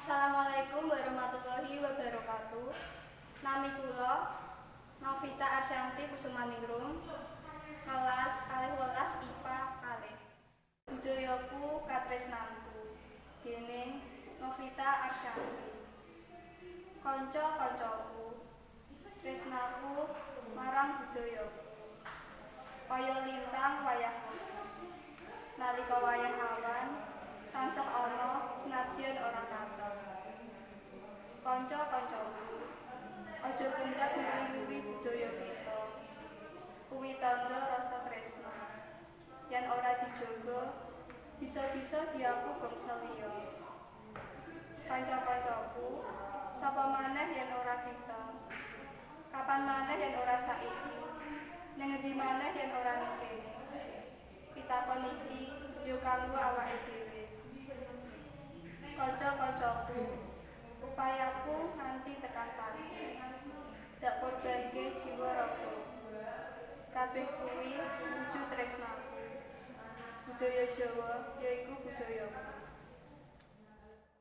Assalamualaikum warahmatullahi wabarakatuh. Nami kula Novita Arsyanti Kusumaningrum, kelas kalih welas IPA kalih. Budayaku katresnanku déning Novita Arsyanti. Kanca-kancaku, tresnaku marang budayaku kaya lintang wayah nalika wayah awan tansah ana senadyan ora katon. Kanca-kancaku, aja kendhat nguri-nguri budaya kita. Kuwi tandha rasa tresna. Yen ora dijaga, bisa-bisa diaku bangsa liya. Kanca-kancaku, sapa maneh yen ora kita? Kapan maneh yen ora saiki? Ning endi maneh yen ora ning kene? Pitakon iki yo kanggo awake dhewe. Kanca-kancaku, upayaku nganti tekan pati. Dak korbanke jiwa raga. Kabeh kuwi wujud tresnaku. Budaya Jawa yaiku budayaku.